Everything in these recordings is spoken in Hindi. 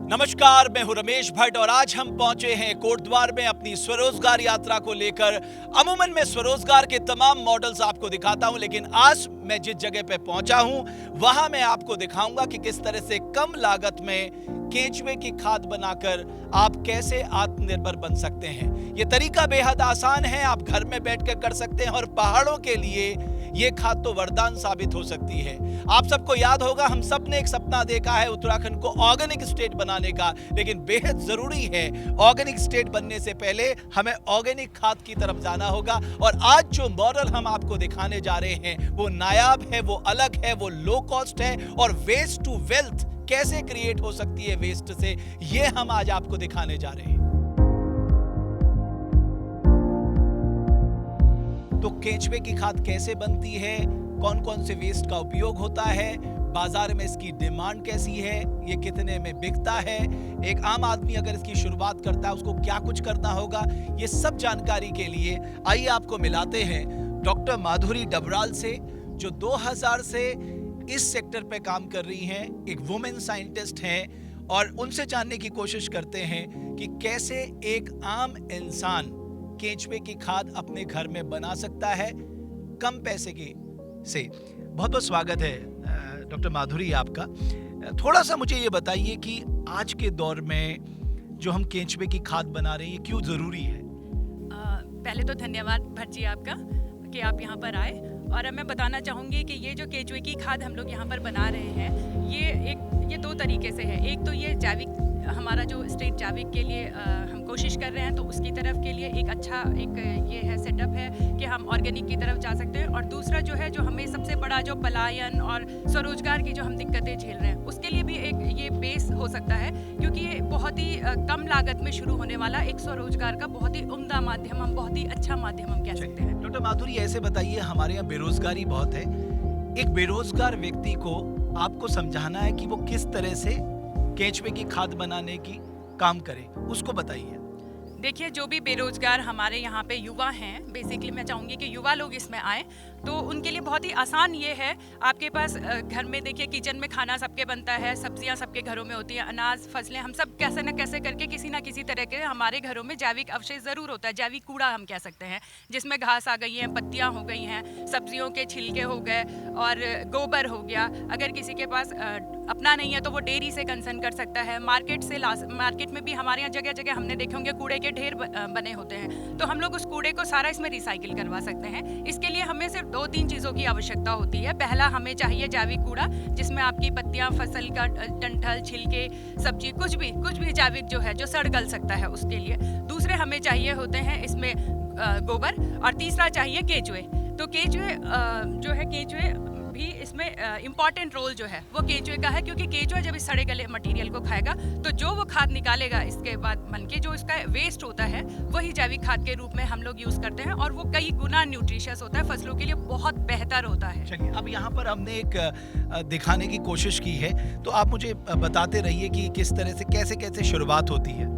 नमस्कार, मैं हूं रमेश भट्ट और आज हम पहुंचे हैं कोटद्वार में अपनी स्वरोजगार यात्रा को लेकर। अमूमन मैं स्वरोजगार के तमाम मॉडल्स आपको दिखाता हूं, लेकिन आज मैं जिस जगह पे पहुंचा हूं वहां मैं आपको दिखाऊंगा कि किस तरह से कम लागत में केंचुए की खाद बनाकर आप कैसे आत्मनिर्भर बन सकते हैं। ये तरीका बेहद आसान है, आप घर में बैठकर कर सकते हैं और पहाड़ों के लिए ये खाद तो वरदान साबित हो सकती है। आप सबको याद होगा, हम सब ने एक सपना देखा है उत्तराखंड को ऑर्गेनिक स्टेट बनाने का, लेकिन बेहद जरूरी है ऑर्गेनिक स्टेट बनने से पहले हमें ऑर्गेनिक खाद की तरफ जाना होगा। और आज जो मॉडल हम आपको दिखाने जा रहे हैं वो नायाब है, वो अलग है, वो लो कॉस्ट है और वेस्ट टू वेल्थ कैसे क्रिएट हो सकती है वेस्ट से, ये हम आज आपको दिखाने जा रहे हैं। तो केंचुए की खाद कैसे बनती है, कौन कौन से वेस्ट का उपयोग होता है, बाजार में इसकी डिमांड कैसी है, ये कितने में बिकता है, एक आम आदमी अगर इसकी शुरुआत करता है उसको क्या कुछ करना होगा, ये सब जानकारी के लिए आइए आपको मिलाते हैं डॉक्टर माधुरी डबराल से, जो 2000 से इस सेक्टर पे काम कर रही हैं, एक वुमेन साइंटिस्ट हैं, और उनसे जानने की कोशिश करते हैं कि कैसे एक आम इंसान केंचुए की खाद अपने घर में बना सकता है कम पैसे की से। बहुत बहुत स्वागत है डॉक्टर माधुरी आपका। थोड़ा सा मुझे ये बताइए कि आज के दौर में जो हम केंचुए की खाद बना रहे हैं ये क्यों जरूरी है? पहले तो धन्यवाद भट्ट जी आपका कि आप यहाँ पर आए, और मैं बताना चाहूँगी कि ये जो केंचुए की खाद हम लोग यहाँ पर बना रहे हैं ये दो तरीके से है। एक तो ये जैविक, हमारा जो स्टेट जैविक के लिए हम कोशिश कर रहे हैं, तो उसकी तरफ के लिए एक अच्छा ये है सेटअप है कि हम ऑर्गेनिक की तरफ जा सकते हैं। और दूसरा जो है, जो हमें सबसे बड़ा जो पलायन और स्वरोजगार की जो हम दिक्कतें झेल रहे हैं उसके लिए भी एक ये बेस हो सकता है, क्योंकि ये बहुत ही कम लागत में शुरू होने वाला एक स्वरोजगार का बहुत ही उम्दा माध्यम, हम बहुत ही अच्छा माध्यम हम कह सकते हैं। डॉक्टर माधुरी, ऐसे बताइए, हमारे यहाँ बेरोजगारी बहुत है, एक बेरोजगार व्यक्ति को आपको समझाना है कि वो किस तरह से केंचुए की खाद बनाने की काम करे, उसको बताइए। देखिए, जो भी बेरोजगार हमारे यहाँ पे युवा हैं, बेसिकली मैं चाहूँगी कि युवा लोग इसमें आएँ, तो उनके लिए बहुत ही आसान ये है। आपके पास घर में देखिए किचन में खाना सबके बनता है, सब्जियाँ सबके घरों में होती हैं, अनाज फसलें, हम सब कैसे न कैसे करके किसी ना किसी तरह के हमारे घरों में जैविक अवशेष ज़रूर होता है, जैविक कूड़ा हम कह सकते हैं, जिसमें घास आ गई है, पत्तियाँ हो गई हैं, सब्जियों के छिलके हो गए और गोबर हो गया। अगर किसी के पास अपना नहीं है तो वो डेयरी से कंसर्न कर सकता है। मार्केट में भी हमारे यहाँ जगह जगह हमने देखे होंगे कूड़े के ढेर बने होते हैं, तो हम लोग उस कूड़े को सारा इसमें रिसाइकिल करवा सकते हैं। इसके लिए हमें सिर्फ 2-3 चीज़ों की आवश्यकता होती है। पहला, हमें चाहिए जैविक कूड़ा, जिसमें आपकी पत्तियां, फसल का डंठल, छिलके, सब्जी, कुछ भी जैविक जो है, जो सड़ गल सकता है, उसके लिए। दूसरे हमें चाहिए होते हैं इसमें गोबर, और तीसरा चाहिए केंचुए। तो केंचुए जो है, केंचुए भी इसमें इम्पॉर्टेंट रोल जो है वो केंचुए का है, क्योंकि केंचुआ जब इस सड़े गले मटेरियल को खाएगा तो जो वो खाद निकालेगा इसके बाद बन के, जो इसका वेस्ट होता है वही जैविक खाद के रूप में हम लोग यूज़ करते हैं, और वो कई गुना न्यूट्रिशियस होता है, फसलों के लिए बहुत बेहतर होता है। चलिए, अब यहाँ पर हमने एक दिखाने की कोशिश की है, तो आप मुझे बताते रहिए कि किस तरह से कैसे कैसे शुरुआत होती है।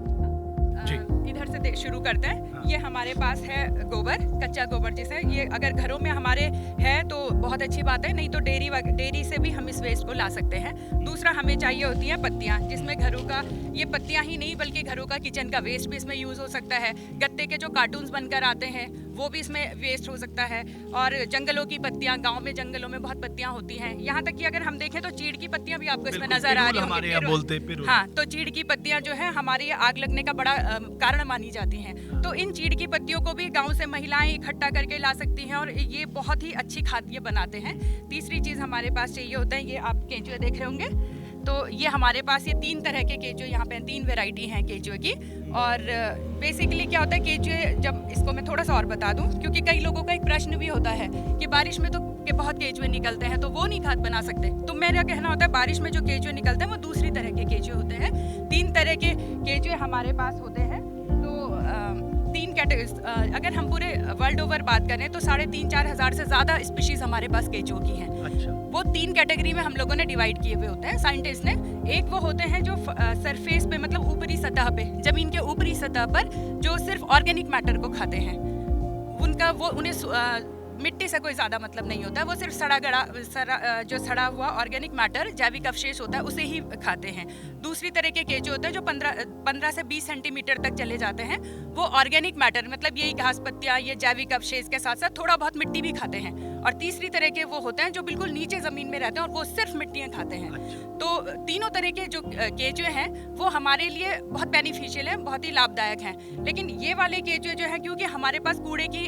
इधर से शुरू करते हैं। हाँ। ये हमारे पास है गोबर, कच्चा गोबर, जिसे ये अगर घरों में हमारे है तो बहुत अच्छी बात है, नहीं तो डेयरी से भी हम इस वेस्ट को ला सकते हैं। दूसरा, हमें चाहिए होती हैं पत्तियाँ, जिसमें घरों का, ये पत्तियाँ ही नहीं बल्कि घरों का किचन का वेस्ट भी इसमें यूज़ हो सकता है। गत्ते के जो कार्टून्स बनकर आते हैं वो भी इसमें वेस्ट हो सकता है, और जंगलों की पत्तियाँ, गाँव में जंगलों में बहुत पत्तियाँ होती हैं। यहाँ तक कि अगर हम देखें तो चीड़ की पत्तियाँ भी आपको इसमें नजर आ रही होंगी। हाँ, तो चीड़ की पत्तियाँ जो है हमारे आग लगने का बड़ा कारण मानी जाती हैं, तो इन चीड़ की पत्तियों को भी गांव से महिलाएं इकट्ठा करके ला सकती हैं, और ये बहुत ही अच्छी खाद ये बनाते हैं। तीसरी चीज़ हमारे पास चाहिए होता है, ये आप केंचुए देख रहे होंगे, तो ये हमारे पास ये 3 तरह के केंचुए, यहाँ पे 3 वैरायटी हैं केंचुए की। और बेसिकली क्या होता है केंचुए, जब इसको मैं थोड़ा सा और बता दूं, क्योंकि कई लोगों का एक प्रश्न भी होता है कि बारिश में तो के बहुत केंचुए निकलते हैं, तो वो नहीं खाद बना सकते। तो मेरा कहना होता है बारिश में जो केंचुए निकलते हैं वो दूसरी तरह के केंचुए होते हैं। 3 तरह के केंचुए हमारे पास होते हैं। तो 3 कैटेगरीज, अगर हम पूरे वर्ल्ड ओवर बात करें तो 3,500-4 हज़ार से ज़्यादा स्पीशीज हमारे पास केंचुओं की हैं। अच्छा। वो 3 कैटेगरी में हम लोगों ने डिवाइड किए हुए होते हैं साइंटिस्ट ने। एक वो होते हैं जो सरफेस पे, मतलब ऊपरी सतह पे, जमीन के ऊपरी सतह पर, जो सिर्फ ऑर्गेनिक मैटर को खाते हैं। उन्हें मिट्टी से कोई ज़्यादा मतलब नहीं होता है, वो सिर्फ जो सड़ा हुआ ऑर्गेनिक मैटर, जैविक अवशेष होता है, उसे ही खाते हैं। दूसरी तरह के केचुए होते हैं जो 15 से 20 सेंटीमीटर तक चले जाते हैं, वो ऑर्गेनिक मैटर मतलब यही घास पत्तियाँ, ये जैविक अवशेष के साथ साथ थोड़ा बहुत मिट्टी भी खाते हैं। और तीसरी तरह के वो होते हैं जो बिल्कुल नीचे ज़मीन में रहते हैं और वो सिर्फ मिट्टियाँ खाते हैं। तो तीनों तरह के जो केचुए हैं वो हमारे लिए बहुत बेनिफिशियल हैं, बहुत ही लाभदायक हैं। लेकिन ये वाले केचुए जो है, क्योंकि हमारे पास कूड़े की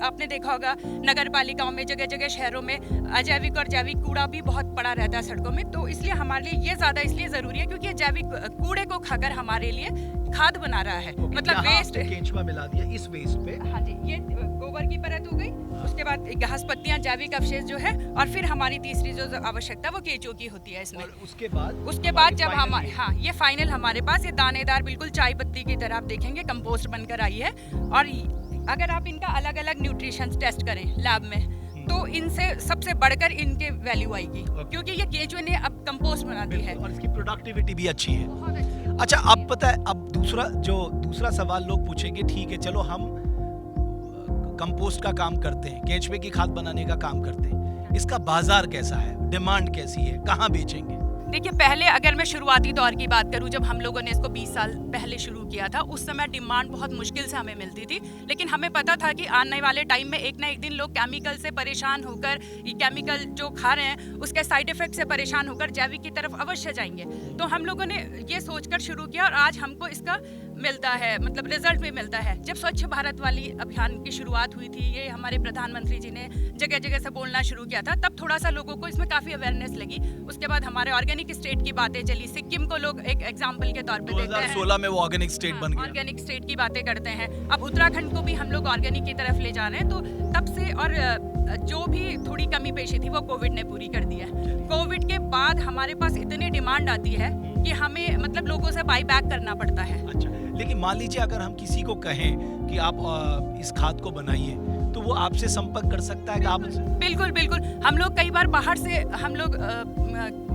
आपने देखा होगा नगर पालिकाओं में जगह जगह शहरों में अजैविक और जैविक कूड़ा भी बहुत पड़ा रहता है सड़कों में, तो इसलिए हमारे लिए ये ज़्यादा इसलिए ज़रूरी है क्योंकि ये जैविक कूड़े को खाकर हमारे लिए खाद बना रहा है। मतलब वेस्ट केंचुआ मिला दिया इस वेस्ट पे। हाँ जी, ये गोबर की परत हो गई, उसके बाद घास पत्तियां, जैविक अवशेष जो है, और फिर हमारी तीसरी जो आवश्यकता वो केंचुओं की होती है इसमें। और उसके बाद जब हमारे हाँ ये फाइनल हमारे पास ये दानेदार बिल्कुल चाय पत्ती की तरह आप देखेंगे कंपोस्ट बनकर आई है। और अगर आप इनका अलग अलग न्यूट्रिशन टेस्ट करें लैब में तो इनसे सबसे बढ़कर इनके वैल्यू आएगी क्योंकि ये केंचुए ने अब कंपोस्ट बना दी है और इसकी प्रोडक्टिविटी भी अच्छी है। बहुत अच्छी है। अच्छा, अब पता है, अब दूसरा सवाल लोग पूछेंगे, ठीक है चलो हम कंपोस्ट का काम करते हैं, केंचुए की खाद बनाने का काम करते हैं, इसका बाजार कैसा है, डिमांड कैसी है, कहाँ बेचेंगे? देखिए, पहले अगर मैं शुरुआती दौर की बात करूं, जब हम लोगों ने इसको 20 साल पहले शुरू किया था, उस समय डिमांड बहुत मुश्किल से हमें मिलती थी। लेकिन हमें पता था कि आने वाले टाइम में एक ना एक दिन लोग केमिकल से परेशान होकर, ये केमिकल जो खा रहे हैं उसके साइड इफेक्ट से परेशान होकर जैविक की तरफ अवश्य जाएंगे। तो हम लोगों ने ये सोचकर शुरू किया और आज हमको इसका मिलता है, मतलब रिजल्ट भी मिलता है। जब स्वच्छ भारत वाली अभियान की शुरुआत हुई थी, ये हमारे प्रधानमंत्री जी ने जगह जगह से बोलना शुरू किया था, तब थोड़ा सा लोगों को इसमें काफ़ी अवेयरनेस लगी। उसके बाद हमारे ऑर्गेनिक स्टेट की बातें चली, सिक्किम को लोग एक एग्जाम्पल के तौर पे देखते हैं। 2016 में वो ऑर्गेनिक स्टेट बन गया। ऑर्गेनिक स्टेट की बातें करते हैं। अब उत्तराखंड को भी हम लोग ऑर्गेनिक की तरफ ले जा रहे हैं। तो तब से, और जो भी थोड़ी कमी पेशी थी वो कोविड ने पूरी कर दी है। कोविड के बाद हमारे पास इतनी डिमांड आती है कि हमें मतलब लोगों से बाई बैक करना पड़ता है। अच्छा, लेकिन मान लीजिए अगर हम किसी को कहें कि आप इस खाद को बनाइए तो वो आपसे संपर्क कर सकता है कि आप? बिल्कुल बिल्कुल। हम लोग कई बार बाहर से हम लोग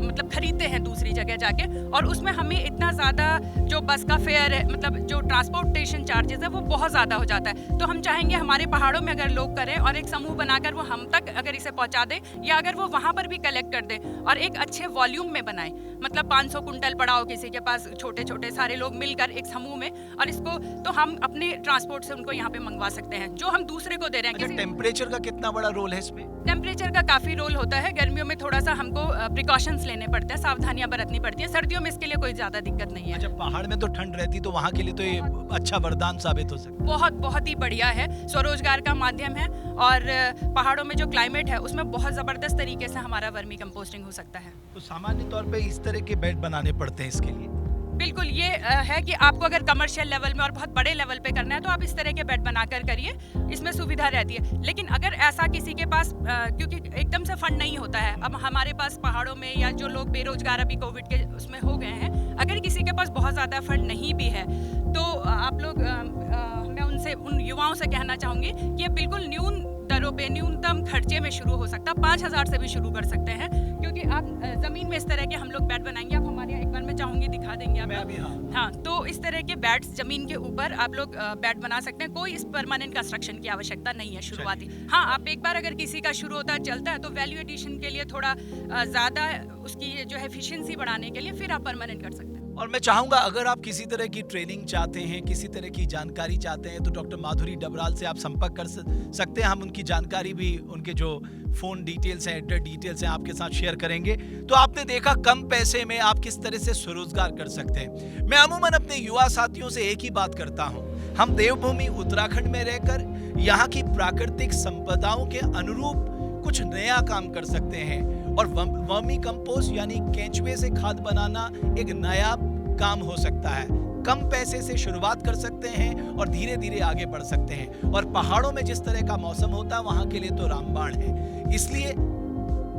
मतलब खरीदते हैं दूसरी जगह जाके, और उसमें हमें इतना ज़्यादा जो बस का फेयर है, मतलब जो ट्रांसपोर्टेशन चार्जेस है वो बहुत ज़्यादा हो जाता है। तो हम चाहेंगे हमारे पहाड़ों में अगर लोग करें और एक समूह बनाकर वो हम तक अगर इसे पहुंचा दें, या अगर वो वहाँ पर भी कलेक्ट कर दें और एक अच्छे वॉल्यूम में बनाएं, मतलब 500 कुंटल पड़ा हो किसी के पास, छोटे छोटे सारे लोग मिलकर एक समूह में, और इसको तो हम अपने ट्रांसपोर्ट से उनको यहाँ पे मंगवा सकते हैं, जो हम दूसरे को दे रहे हैं। अच्छा, टेम्परेचर का कितना बड़ा रोल है इसमें? टेम्परेचर का काफ़ी रोल होता है। गर्मियों में थोड़ा सा हमको प्रिकॉशंस लेने पड़ते हैं, सावधानियां बरतनी पड़ती है। सर्दियों में इसके लिए कोई ज़्यादा दिक्कत नहीं है। अच्छा, पहाड़ में तो ठंड रहती, तो वहाँ के लिए तो ये अच्छा वरदान साबित हो सकता है। बहुत बहुत ही बढ़िया है, स्वरोजगार का माध्यम है, और पहाड़ों में जो क्लाइमेट है उसमें बहुत ज़बरदस्त तरीके से हमारा वर्मी कंपोस्टिंग हो सकता है। तो सामान्य तौर पे इस तरह के बेड बनाने पड़ते हैं इसके लिए? बिल्कुल, ये है कि आपको अगर कमर्शियल लेवल में और बहुत बड़े लेवल पे करना है तो आप इस तरह के बेड बनाकर करिए, इसमें सुविधा रहती है। लेकिन अगर ऐसा किसी के पास क्योंकि एकदम से फंड नहीं होता है, अब हमारे पास पहाड़ों में या जो लोग बेरोजगार अभी कोविड के उसमें हो गए हैं, अगर किसी के पास बहुत ज़्यादा फंड नहीं भी है तो आप लोग मैं उनसे, उन युवाओं से कहना चाहूँगी कि ये बिल्कुल न्यून दरों पे, न्यूनतम खर्चे में शुरू हो सकता है। 5,000 से भी शुरू कर सकते हैं, क्योंकि आप ज़मीन में इस तरह के हम लोग बेड बनाएंगे। आप हमारे यहाँ एक बार मैं चाहूँगी दिखा देंगे आप? हाँ, तो इस तरह के बेड्स ज़मीन के ऊपर आप लोग बेड बना सकते हैं। कोई इस परमानेंट कंस्ट्रक्शन की आवश्यकता नहीं है शुरुआती। हाँ, आप एक बार अगर किसी का शुरू होता है, चलता है, तो वैल्यू एडिशन के लिए थोड़ा ज़्यादा उसकी जो है एफिशिएंसी बढ़ाने के लिए फिर आप परमानेंट कर सकते हैं। और मैं चाहूंगा अगर आप किसी तरह की ट्रेनिंग चाहते हैं, किसी तरह की जानकारी चाहते हैं, तो डॉक्टर माधुरी डबराल से आप संपर्क कर सकते हैं। हम उनकी जानकारी भी, उनके जो फ़ोन डिटेल्स हैं, एड्रेस डिटेल्स हैं, आपके साथ शेयर करेंगे। तो आपने देखा कम पैसे में आप किस तरह से स्वरोजगार कर सकते हैं। मैं अमूमन अपने युवा साथियों से एक ही बात करता हूँ, हम देवभूमि उत्तराखंड में रहकर यहाँ की प्राकृतिक संपदाओं के अनुरूप कुछ नया काम कर सकते हैं, और वर्मी कंपोस्ट यानी केंचुए से खाद बनाना एक नया काम हो सकता है। कम पैसे से शुरुआत कर सकते हैं और धीरे धीरे आगे बढ़ सकते हैं। और पहाड़ों में जिस तरह का मौसम होता है वहां के लिए तो रामबाण है। इसलिए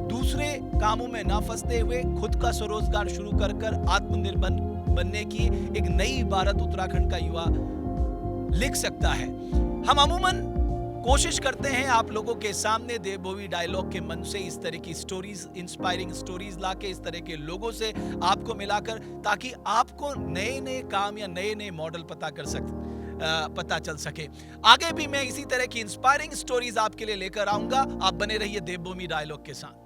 दूसरे कामों में ना फंसते हुए खुद का स्वरोजगार शुरू कर आत्मनिर्भर बनने की एक नई इबारत उत्तराखंड का युवा लिख सकता है। हम अमूमन कोशिश करते हैं आप लोगों के सामने देवभूमि डायलॉग के मन से इस तरह की स्टोरीज, इंस्पायरिंग स्टोरीज लाके इस तरह के लोगों से आपको मिलाकर, ताकि आपको नए नए काम या नए नए मॉडल पता चल सके। आगे भी मैं इसी तरह की इंस्पायरिंग स्टोरीज आपके लिए लेकर आऊंगा। आप बने रहिए देवभूमि डायलॉग के साथ।